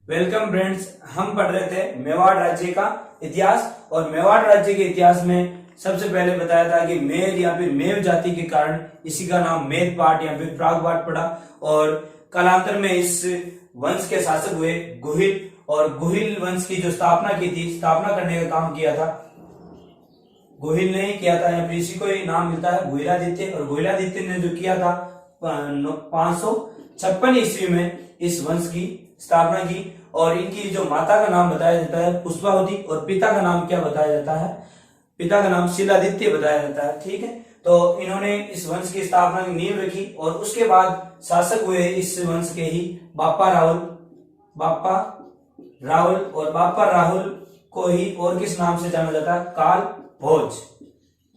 Welcome friends. हम पढ़ रहे थे मेवाड़ राज्य का इतिहास और मेवाड़ राज्य के इतिहास में सबसे पहले बताया था कि मेर या फिर मेव जाति के कारण इसी का नाम मेदपाट या फिर प्रागपाट पड़ा और कालांतर में इस वंश के शासक हुए गुहिल और गुहिल वंश की जो स्थापना की थी, स्थापना करने का काम किया था गुहिल ने ही किया था या फिर इसी को ही नाम मिलता है गुहिलादित्य। और गुहिलादित्य ने जो किया था 556 ईस्वी में इस वंश की स्थापना की। और इनकी जो माता का नाम बताया जाता है पुष्पावती और पिता का नाम क्या बताया जाता है, पिता का नाम शीलादित्य बताया जाता है। ठीक है, तो इन्होंने इस वंश की स्थापना की नींव रखी और उसके बाद शासक हुए इस वंश के ही बापा राहुल और बापा राहुल को ही और किस नाम से जाना जाता है,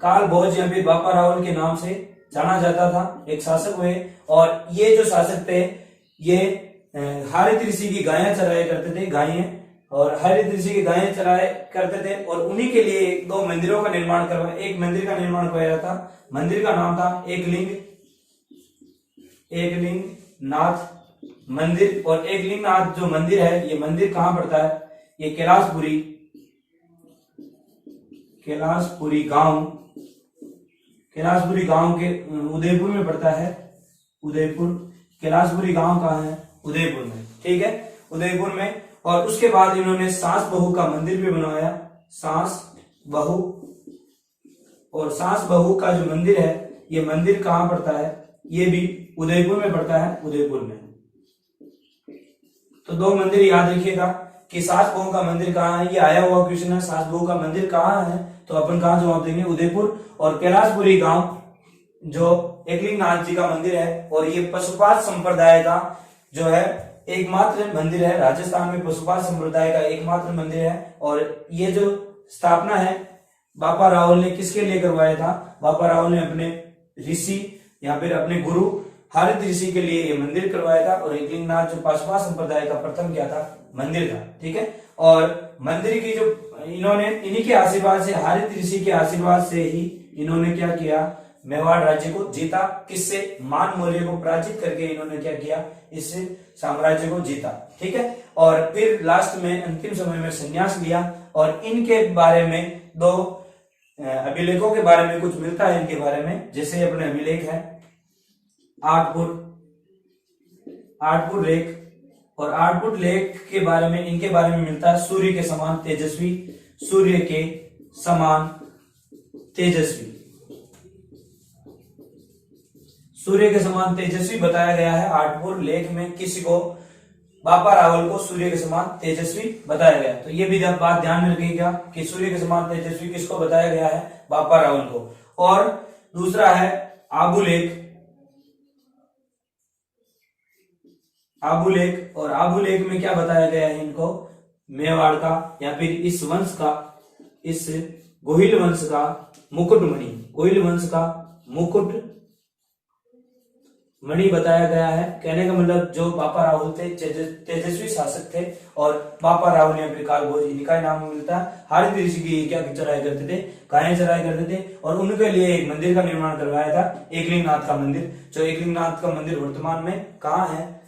काल भोज या फिर बापा राहुल के नाम से जाना जाता था। एक शासक हुए और ये जो शासक थे ये हरित ऋषि की गायें चराया करते थे, और हरित ऋषि की गायें चराया करते थे और उन्हीं के लिए दो मंदिरों का निर्माण करवाया। एक मंदिर का निर्माण करवाया था, मंदिर का नाम था एकलिंग नाथ मंदिर। और एकलिंग नाथ जो मंदिर है ये मंदिर कहाँ पड़ता है, ये कैलाशपुरी गांव के उदयपुर में पड़ता है। कैलाशपुरी गांव कहाँ है, उदयपुर में। ठीक है, उदयपुर में। और उसके बाद इन्होंने सास बहू का मंदिर भी बनवाया, सास बहू का जो मंदिर है ये मंदिर कहाँ पड़ता है, ये भी उदयपुर में पड़ता है, उदयपुर में। तो दो मंदिर याद रखिएगा कि सास बहू का मंदिर कहाँ है, ये आया हुआ क्वेश्चन है। सास बहू का मंदिर कहाँ है तो अपन कहाँ जवाब देंगे, उदयपुर। और कैलाशपुरी गांव जो एकलिंग नाथ जी का मंदिर है और ये पशुपात संप्रदाय का जो है एकमात्र मंदिर है, राजस्थान में पशुपात संप्रदाय का एकमात्र मंदिर है। और ये जो स्थापना है बापा राहुल ने किसके लिए करवाया था, बापा राहुल ने अपने ऋषि या फिर अपने गुरु हरित ऋषि के लिए ये मंदिर करवाया था। और एकलिंग नाथ जो पशुपात संप्रदाय का प्रथम क्या था, मंदिर था। ठीक है, और मंदिर की जो इन्होंने इन्हीं के आशीर्वाद से, हरित ऋषि के आशीर्वाद से ही इन्होंने क्या किया, मेवाड़ राज्य को जीता। किससे, मान मौर्य को पराजित करके इन्होंने क्या किया, इस साम्राज्य को जीता। ठीक है, और फिर लास्ट में अंतिम समय में संन्यास लिया। और इनके बारे में दो अभिलेखों के बारे में कुछ मिलता है इनके बारे में। जैसे अपने अभिलेख है आठपुर लेख, और आठपुर लेख के बारे में इनके बारे में मिलता है सूर्य के समान तेजस्वी, सूर्य के समान तेजस्वी बताया गया है आठपुर लेख में। किसी को, बापा राहुल को सूर्य के समान तेजस्वी बताया गया। तो ये भी बात ध्यान में रखिएगा कि सूर्य के समान तेजस्वी किसको बताया गया है, बापा राहुल को। और दूसरा है आबुलेख, और आबुलेख में क्या बताया गया है इनको, मेवाड़ का या फिर इस वंश का, इस गोहिल वंश का मुकुटमणि बताया गया है। कहने का मतलब जो बापा राहुल थे तेजस्वी शासक थे और बापा राहुल या फिर कालभोज इनका नाम मिलता है। हरित ऋषि की क्या चढ़ाई करते थे, गायें चढ़ाई करते थे और उनके लिए एक मंदिर का निर्माण करवाया था, एकलिंग नाथ का मंदिर। जो एकलिंग नाथ का मंदिर वर्तमान में कहाँ है,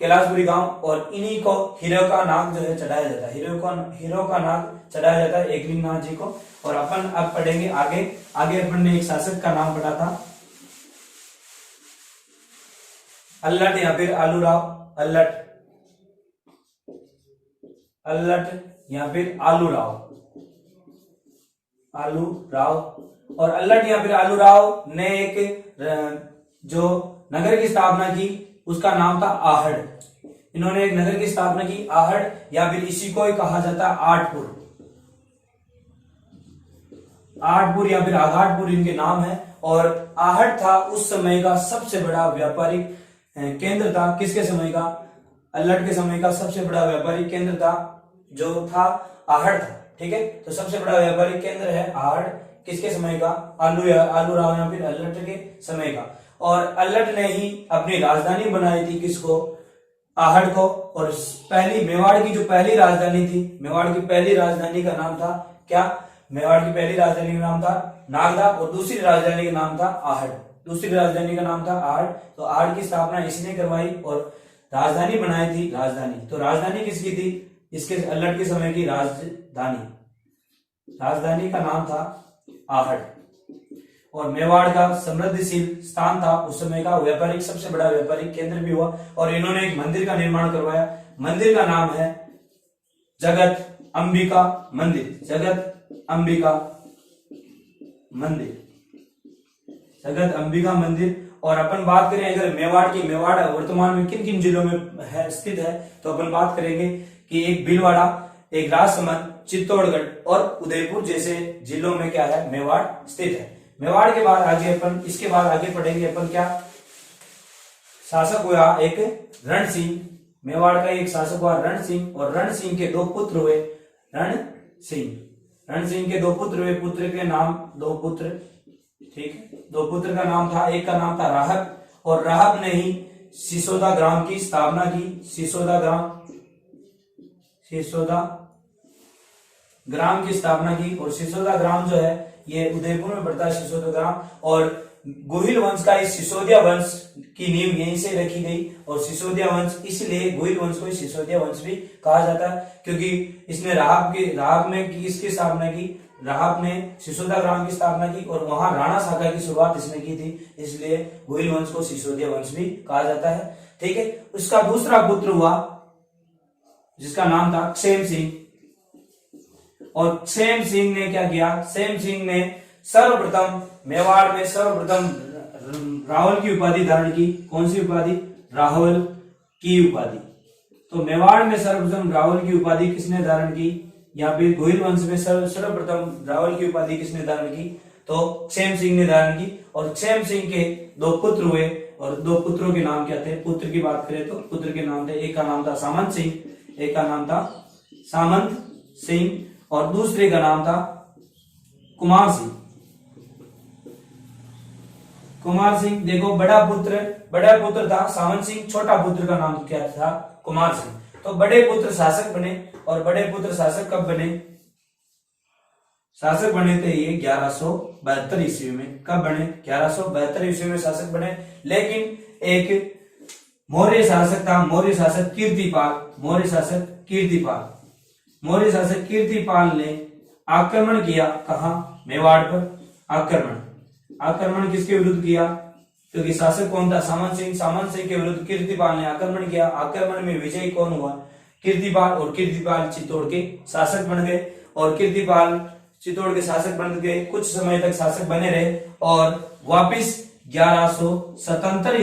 कैलाशपुरी गांव। और इन्हीं को हीरो का नाग जो है चढ़ाया जाता है, हीरो का नाग चढ़ाया जाता है एकलिंग नाथ जी को। और अपन अब पढ़ेंगे आगे अपन ने एक शासक का नाम पढ़ा था अल्लट या फिर आलूराव, अल्लट या फिर आलूराव। और अल्लट या फिर आलूराव ने एक जो नगर की स्थापना की उसका नाम था आहड़। इन्होंने एक नगर की स्थापना की आहड़, या फिर इसी को ही कहा जाता है आठपुर या फिर आघाटपुर इनके नाम है। और आहड़ था उस समय का सबसे बड़ा व्यापारिक केंद्र था। किसके समय का, अल्लट के समय का सबसे बड़ा व्यापारिक केंद्र था जो था आहड़ था। ठीक है, तो सबसे बड़ा व्यापारिक केंद्र है आहड़। किसके समय का, आलूराव या फिर अल्लट के समय का। और अल्लट ने ही अपनी राजधानी बनाई थी, किसको, आहड़ को। और पहली मेवाड़ की जो पहली राजधानी थी, मेवाड़ की पहली राजधानी का नाम था क्या, मेवाड़ की पहली राजधानी का नाम था नागदा और दूसरी राजधानी का नाम था आहड़। तो आहड़ की स्थापना इसने करवाई और राजधानी बनाई थी, राजधानी। तो राजधानी किसकी थी? इसके अल्लट के समय की राजधानी, राजधानी का नाम था आहट। और मेवाड़ का समृद्धिशील स्थान था, उस समय का व्यापारिक सबसे बड़ा व्यापारिक केंद्र भी हुआ। और इन्होंने एक मंदिर का निर्माण करवाया, मंदिर का नाम है जगत अंबिका मंदिर, जगत अंबिका मंदिर, जगत अंबिका मंदिर। और अपन बात करें अगर मेवाड़ की, मेवाड़ वर्तमान में किन किन जिलों में है स्थित है, तो अपन बात करेंगे कि एक भीलवाड़ा, एक राजसमंद, चित्तौड़गढ़ और उदयपुर जैसे जिलों में क्या है, मेवाड़ स्थित है। मेवाड़ के बाद आगे अपन, इसके बाद आगे पढ़ेंगे अपन क्या, शासक हुआ एक रण सिंह। मेवाड़ का एक शासक हुआ रण सिंह, और रण सिंह के 2 पुत्र हुए, रण सिंह के 2 पुत्र हुए। पुत्र के नाम, 2 पुत्र, ठीक है, 2 पुत्र का नाम था, एक का नाम था राहब, और राहब ने ही सिसोदा ग्राम की स्थापना की, सिसोदा ग्राम की स्थापना की। और सिसोदा ग्राम जो है ये उदयपुर में पड़ता है, सिसोदा ग्राम। और गोहिल वंश का इस सिसोदिया वंश की नींव यहीं से रखी गई। और सिसोदिया वंश, इसलिए गोहिल वंश को सिसोदिया वंश भी कहा जाता है, क्योंकि इसने राहब ने किसकी स्थापना की, राहब ने सिसोदा ग्राम की स्थापना की, और वहां राणा शाखा की शुरुआत इसने की थी, इसलिए गोहिल वंश को सिसोदिया वंश भी कहा जाता है। ठीक है, उसका दूसरा पुत्र हुआ जिसका नाम था क्षेम सिंह। और क्षेम सिंह ने क्या किया, क्षेम सिंह ने सर्वप्रथम मेवाड़ में रावल की उपाधि धारण की। कौन सी उपाधि? रावल की उपाधि। तो मेवाड़ में सर्वप्रथम रावल की उपाधि किसने धारण की? यहाँ पे गोहिल वंश में सर्वप्रथम रावल की उपाधि किसने धारण की? तो क्षेम सिंह ने धारण की। और क्षेम सिंह के 2 पुत्र हुए, और 2 पुत्रों के नाम क्या थे? पुत्र की बात करें तो पुत्र के नाम थे, एक का नाम था सामंत सिंह, एक का नाम था सामंत सिंह, और दूसरे का नाम था कुमार सिंह। कुमार सिंह, देखो बड़ा पुत्र था सामंत सिंह, छोटा पुत्र का नाम क्या था? कुमार सिंह। तो बड़े पुत्र शासक बने, और बड़े पुत्र शासक कब बने? शासक बने थे ये 1172 ईस्वी में। कब बने? 1172 ईस्वी में शासक बने। लेकिन एक मौर्य शासक था, मौर्य शासक कीर्तिपाल ने आक्रमण किया। कहा? मेवाड़ पर आक्रमण किसके विरुद्ध किया? क्योंकि शासक कौन था? सामंत सिंह के विरुद्ध कीर्तिपाल ने आक्रमण किया। आक्रमण में विजयी कौन हुआ? कीर्तिपाल। और कीर्तिपाल चित्तौड़ के शासक बन गए, और कीर्तिपाल चित्तौड़ के शासक बन गए, कुछ समय तक शासक बने रहे। और वापिस 1177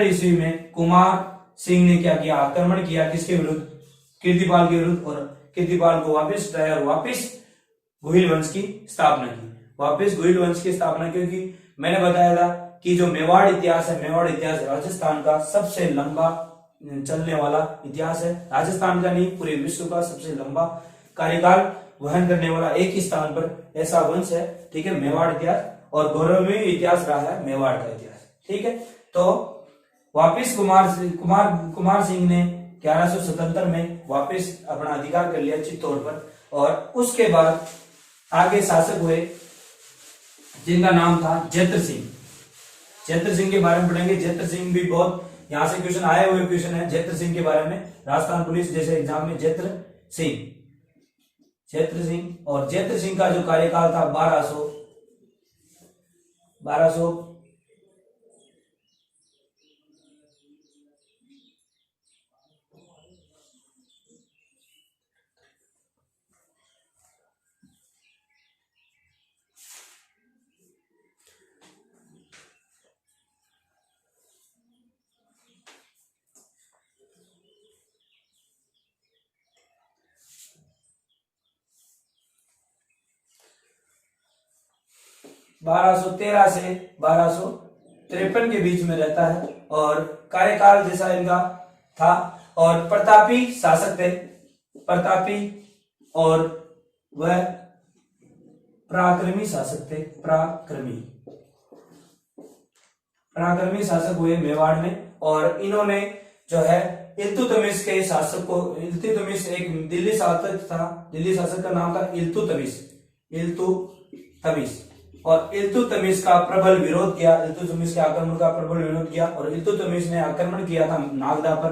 ईस्वी में कुमार सिंह ने क्या किया? आक्रमण किया। किसके विरुद्ध? कीर्तिपाल के विरुद्ध। और कीर्तिपाल को वापिस हटाया और वापिस गोहिल वंश की स्थापना क्योंकि मैंने बताया था कि जो मेवाड़ इतिहास राजस्थान का सबसे लंबा चलने वाला इतिहास है। राजस्थान का नहीं, पूरे विश्व का सबसे लंबा कार्यकाल वहन करने वाला एक ही स्थान पर ऐसा वंश है। ठीक है, मेवाड़ इतिहास, और गौरवमयी इतिहास रहा है मेवाड़ का इतिहास। ठीक है, तो वापिस कुमार सिंह ने 1177 में वापिस अपना अधिकार कर लिया चित्तौड़ पर। और उसके बाद आगे शासक हुए जिनका नाम था जैत्र सिंह के बारे में पढ़ेंगे। जैत्र सिंह भी बहुत यहां से क्वेश्चन आए हुए क्वेश्चन है जैत्र सिंह के बारे में, राजस्थान पुलिस जैसे एग्जाम में। जैत्र सिंह और जैत्र सिंह का जो कार्यकाल था 1213 से 1253 के बीच में रहता है। और कार्यकाल जैसा इनका था। और प्रतापी शासक थे, और वह पराक्रमी शासक थे। पराक्रमी शासक हुए मेवाड़ में। और इन्होंने जो है इल्तुतमिश के शासक को, इल्तुतमिश एक दिल्ली शासक था, दिल्ली शासक का नाम था इल्तुतमिश। और इल्तुतमिश का प्रबल विरोध किया, इल्तुतमिश के आक्रमण का प्रबल विरोध किया। और इल्तुतमिश ने आक्रमण किया था नागदा पर।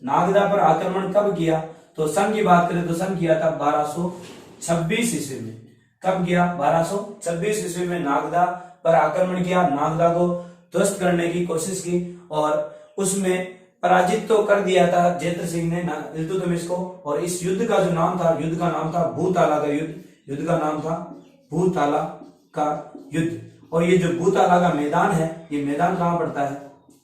नागदा पर आक्रमण कब किया, तो सन की बात करें तो सन किया था 1226 ईस्वी में। कब किया, 1226 ईस्वी में नागदा पर आक्रमण किया, नागदा को ध्वस्त करने की कोशिश की और उसमें पराजित तो कर दिया था जेत्र सिंह ने इल्तुतमिश को। और इस युद्ध का जो नाम था, युद्ध का नाम था भूताला का युद्ध, युद्ध का नाम था भूताला का युद्ध। और ये जो भूताला का मैदान है, ये मैदान कहाँ पड़ता है,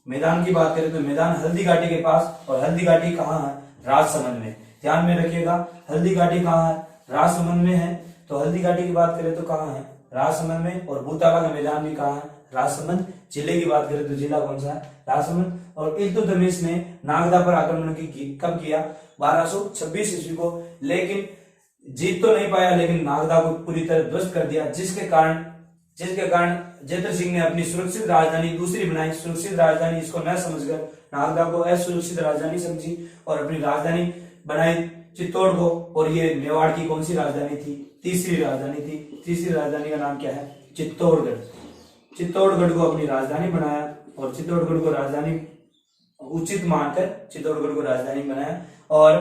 मैदान की बात करें तो मैदान हल्दी घाटी के पास। और हल्दी घाटी कहाँ है, राजसमंद में। ध्यान में रखिएगा, हल्दी घाटी कहाँ है, राजसमंद में है। तो हल्दी घाटी की बात करें तो कहाँ है, राजसमंद में। और भूताला का मैदान भी कहाँ है, राजसमंद। जिले की बात करें तो जिला कौन सा है, राजसमंद। और इल्तुतमिश ने नागदा पर आक्रमण कब किया, 1226 ईस्वी को। लेकिन जीत तो नहीं पाया, लेकिन नागदा को पूरी तरह ध्वस्त कर दिया, जिसके कारण जेत्र सिंह ने अपनी सुरक्षित राजधानी दूसरी बनाई। सुरक्षित राजधानी इसको न समझकर नागदा को असुरक्षित राजधानी समझी और अपनी राजधानी बनाई चित्तौड़ को। और ये मेवाड़ की कौन सी राजधानी थी, तीसरी राजधानी थी। तीसरी राजधानी का नाम क्या है, चित्तौड़गढ़। चित्तौड़गढ़ को अपनी राजधानी बनाया और चित्तौड़गढ़ को राजधानी उचित मानकर चित्तौड़गढ़ को राजधानी बनाया। और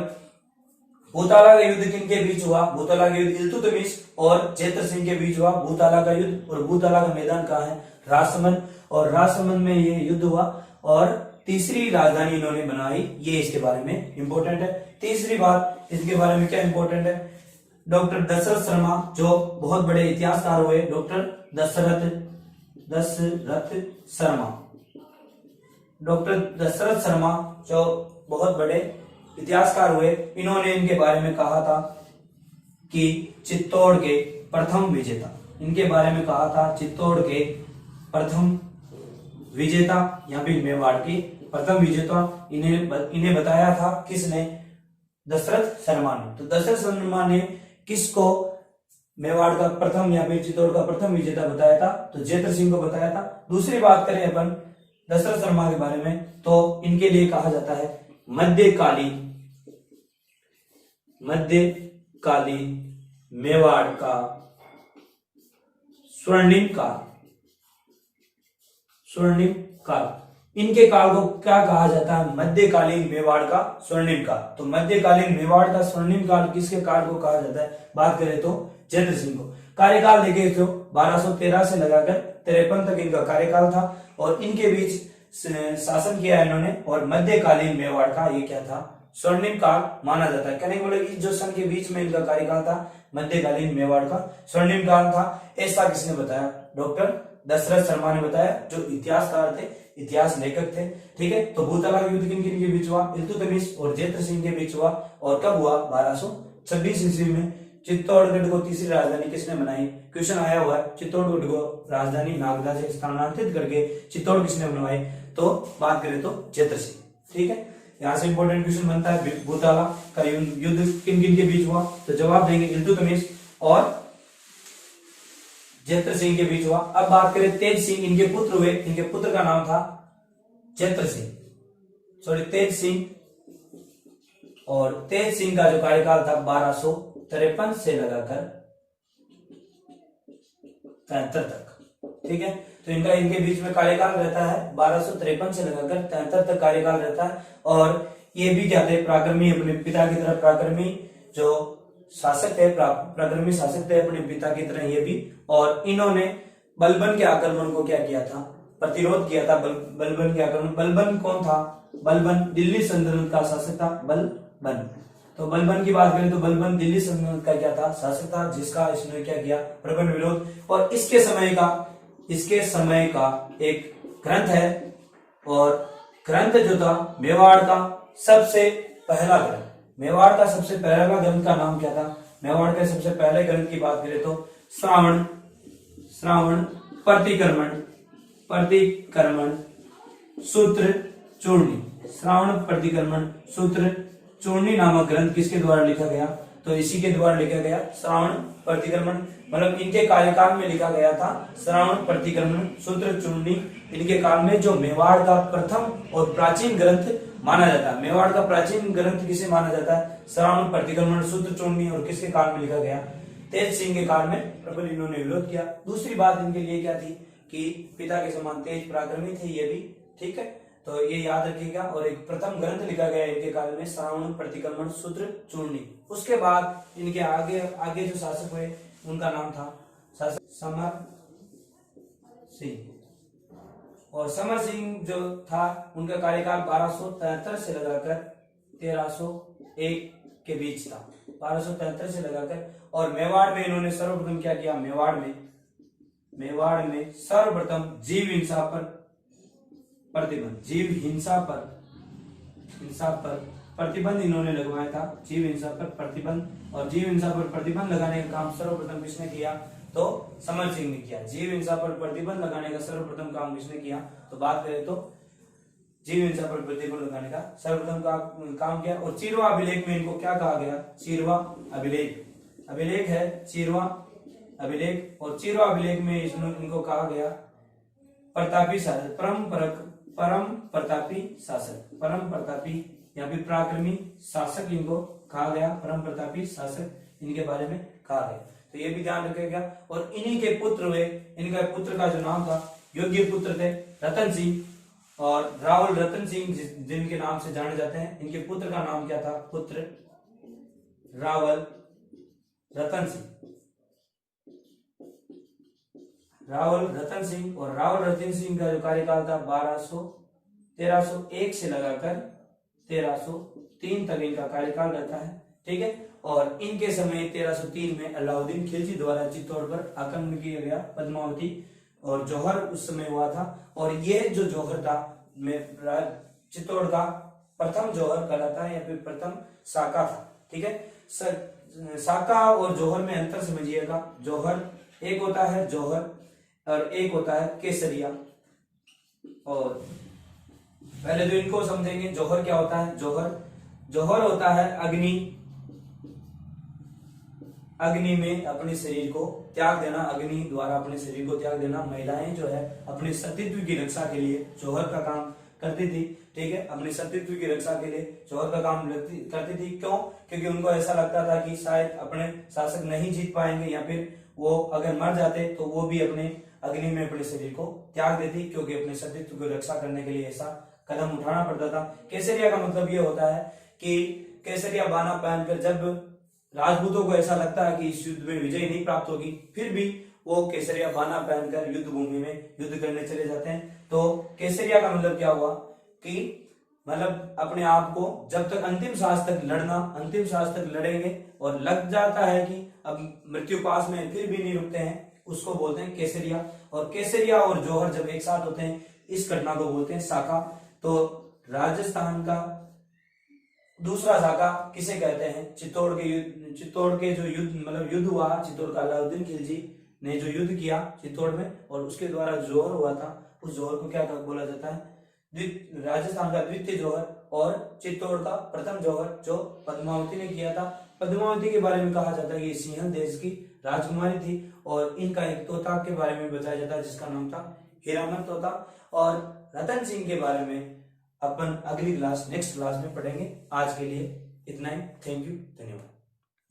भूताला का युद्ध किनके बीच हुआ, भूताला का युद्ध इल्तुतमिश और जेत्र सिंह के बीच हुआ भूताला का युद्ध। और भूताला का मैदान कहाँ है, राजसमंद। और राजसमंद में ये युद्ध हुआ और तीसरी राजधानी इन्होंने बनाई। ये इसके बारे में इंपॉर्टेंट है। तीसरी बात इसके बारे में क्या इंपॉर्टेंट है, डॉक्टर दशरथ शर्मा जो बहुत बड़े इतिहासकार हुए, डॉक्टर दशरथ शर्मा, डॉक्टर दशरथ शर्मा जो बहुत बड़े इतिहासकार हुए, इन्होंने इनके बारे में कहा था कि चित्तौड़ के प्रथम विजेता, इनके बारे में कहा था चित्तौड़ के प्रथम विजेता, यहाँ भी मेवाड़ की प्रथम विजेता इन्हें बताया था किसने, दशरथ शर्मा ने। तो दशरथ शर्मा ने किसको मेवाड़ का प्रथम या फिर चित्तौड़ का प्रथम विजेता बताया था, तो जेत्र सिंह को बताया था। दूसरी बात करें अपन दशरथ शर्मा के बारे में, तो इनके लिए कहा जाता है मध्यकालीन मेवाड़ का स्वर्णिम काल। इनके काल को क्या कहा जाता है, मध्यकालीन मेवाड़ का स्वर्णिम काल। तो मध्यकालीन मेवाड़ का स्वर्णिम काल किसके काल को कहा जाता है, बात करें तो जेत्र सिंह को। कार्यकाल देखे तो 1213 से लगाकर 53 तक इनका कार्यकाल था और इनके बीच शासन किया इन्होंने। और मध्यकालीन मेवाड़ का ये क्या था, स्वर्णिम काल माना जाता है। कहने बोले कि जो सन के बीच में इनका कार्यकाल था मध्यकालीन मेवाड़ का स्वर्णिम काल था। ऐसा किसने बताया, डॉक्टर दशरथ शर्मा ने बताया, जो इतिहासकार थे, इतिहास लेखक थे। ठीक है, तो भूताला का युद्ध किन किन के बीच हुआ, इल्तुतमिश और जेत्र सिंह के बीच हुआ। और कब हुआ, 1226 ईस्वी में। चित्तौड़गढ़ को तीसरी राजधानी किसने बनाई, क्वेश्चन आया हुआ है। चित्तौड़गढ़ को राजधानी नागदा से स्थानांतरित करके चित्तौड़ किसने बनवाई, तो बात करें तो जेत्र सिंह। ठीक है, यहाँ से इंपॉर्टेंट क्वेश्चन बनता है भूताला का युद्ध किन किन के बीच हुआ, तो जवाब देंगे इल्तुतमिश और जेत्र सिंह के बीच हुआ। अब बात करें तेज सिंह, इनके पुत्र हुए, इनके पुत्र का नाम था जेत्र सिंह, तेज सिंह। और तेज सिंह का जो कार्यकाल था 1253 से लगाकर 73 तक। ठीक है, तो इनके बीच में कार्यकाल रहता है 1253 से लगाकर 73 तक कार्यकाल रहता है। और ये भी क्या थे, पराक्रमी, अपने पिता की तरह पराक्रमी जो शासक थे, पराक्रमी शासक थे अपने पिता की तरह ये भी। और इन्होंने बलबन के आक्रमण को क्या किया था, प्रतिरोध किया था। बलबन के आक्रमण, बलबन कौन था, बलबन दिल्ली सल्तनत का शासक था, बलबन। तो बलबन की बात करें तो बलबन दिल्ली सल्तनत का क्या था, शासक था, जिसका इसने क्या किया, प्रबल विरोध। और इसके समय का एक ग्रंथ है, और ग्रंथ जो था मेवाड़ का सबसे पहला ग्रंथ, मेवाड़ का सबसे पहला ग्रंथ का नाम क्या था, मेवाड़ के सबसे पहले ग्रंथ की बात करें तो श्रावण प्रतिक्रमण सूत्र चूर्णी, श्रावण प्रतिक्रमण सूत्र चूर्णी नामक ग्रंथ किसके द्वारा लिखा गया, तो इसी के द्वारा लिखा गया, श्रावण प्रतिक्रमण। मतलब इनके कार्यकाल में लिखा गया था श्रावण प्रतिक्रमण सूत्र चूर्णी। इनके काल में जो मेवाड़ का प्रथम और प्राचीन ग्रंथ माना जाता है, मेवाड़ का प्राचीन ग्रंथ किसे माना जाता है, श्रावण प्रतिक्रमण सूत्र चूर्णी। और किसके काल में लिखा गया, तेज सिंह के काल में प्रबल इन्होंने विरोध किया। दूसरी बात इनके लिए क्या थी कि पिता के समान तेज पराक्रमी थे ये भी, ठीक है, तो ये याद रखिएगा। और एक प्रथम ग्रंथ लिखा गया इनके काल में, श्रावण प्रतिक्रमण सूत्र चूर्णी। उसके बाद इनके आगे जो शासक हुए उनका नाम था शासक समर सिंह। और समर सिंह जो था उनका कार्यकाल 1273 से लगाकर 1301 के बीच था, 1273 से लगाकर। और मेवाड़ में इन्होंने सर्वप्रथम क्या किया, मेवाड़ में सर्वप्रथम जीव हिंसा पर प्रतिबंध, जीव हिंसा पर प्रतिबंध इन्होंने लगवाया था, जीव हिंसा पर प्रतिबंध। और जीव हिंसा पर प्रतिबंध लगाने का काम सर्वप्रथम किसने किया, तो समर सिंह ने किया। जीव हिंसा पर प्रतिबंध लगाने का सर्वप्रथम काम किसने किया, तो बात करें तो जीव हिंसा पर प्रतिबंध लगाने का सर्वप्रथम काम किया। और चीरवा अभिलेख में इनको क्या कहा गया, चीरवा अभिलेख है, चीरवा अभिलेख। और चीरवा अभिलेख में इनको कहा गया प्रतापी शासक, परम प्रतापी या फिर पराक्रमी शासक इनको कहा गया, परम प्रतापी शासक इनके बारे में कहा गया। तो ये भी ध्यान रखेगा। और इन्हीं के पुत्र हुए, इनका पुत्र का जो नाम था, योग्य पुत्र थे रतन सिंह और रावल रतन सिंह, जिनके नाम से जाने जाते हैं। इनके पुत्र का नाम क्या था, पुत्र रावल रतन सिंह, रावल रतन सिंह। और रावल रतन सिंह का जो कार्यकाल था 1301 से लगाकर 1303 तक इनका कार्यकाल रहता है, ठीक है। और इनके समय 1303 में अलाउद्दीन खिलजी द्वारा चित्तौड़ पर आक्रमण किया गया, पद्मावती और जौहर उस समय हुआ था। और यह जो जौहर था चित्तौड़ का प्रथम जौहर कहलाता है या फिर प्रथम साका था, ठीक है। साका और जौहर में अंतर समझिएगा। जौहर एक होता है जौहर और एक होता है केसरिया। और पहले जो इनको समझेंगे, जौहर क्या होता है, जौहर होता है अग्नि में अपने शरीर को त्याग देना, अग्नि द्वारा अपने शरीर को त्याग देना। महिलाएं जो है अपने सतीत्व की रक्षा के लिए जौहर का काम करती थी, ठीक है, अपने सतीत्व की रक्षा के लिए जौहर का काम करती थी। क्यों, क्योंकि उनको ऐसा लगता था कि शायद अपने शासक नहीं जीत पाएंगे या फिर वो अगर मर जाते तो वो भी अपने अग्नि में अपने शरीर को त्याग देती, क्योंकि अपने सतीत्व की रक्षा करने के लिए ऐसा कदम उठाना पड़ता था। केसरिया का मतलब ये होता है कि केसरिया बाना पहनकर जब राजपूतों को ऐसा लगता है कि इस युद्ध में विजय नहीं प्राप्त होगी, फिर भी वो केसरिया बाना पहनकर युद्ध भूमि में युद्ध करने चले जाते हैं। तो केसरिया का मतलब क्या हुआ कि मतलब अपने आप को जब तक अंतिम सांस तक लड़ना, अंतिम सांस तक लड़ेंगे और लग जाता है कि अब मृत्यु पास में फिर भी नहीं रुकते हैं, उसको बोलते हैं केसरिया। और केसरिया और जौहर जब एक साथ होते हैं इस घटना को बोलते हैं साका। तो राजस्थान का दूसरा साका किसे कहते हैं, चित्तौड़ के जो युद्ध मतलब युद्ध हुआ, चित्तौड़ का अलाउद्दीन खिलजी ने जो युद्ध किया चित्तौड़ में और उसके द्वारा जौहर हुआ था, उस जौहर को क्या बोला जाता है, राजस्थान का द्वितीय जौहर और चित्तौड़ का प्रथम जौहर जो पद्मावती ने किया था। पद्मावती के बारे में कहा जाता है कि सिंहल देश की राजकुमारी थी और इनका एक तोता के बारे में बताया जाता है जिसका नाम था हीरामन तोता। और रतन सिंह के बारे में अपन अगली क्लास नेक्स्ट क्लास में पढ़ेंगे। आज के लिए इतना ही। थैंक यू, धन्यवाद।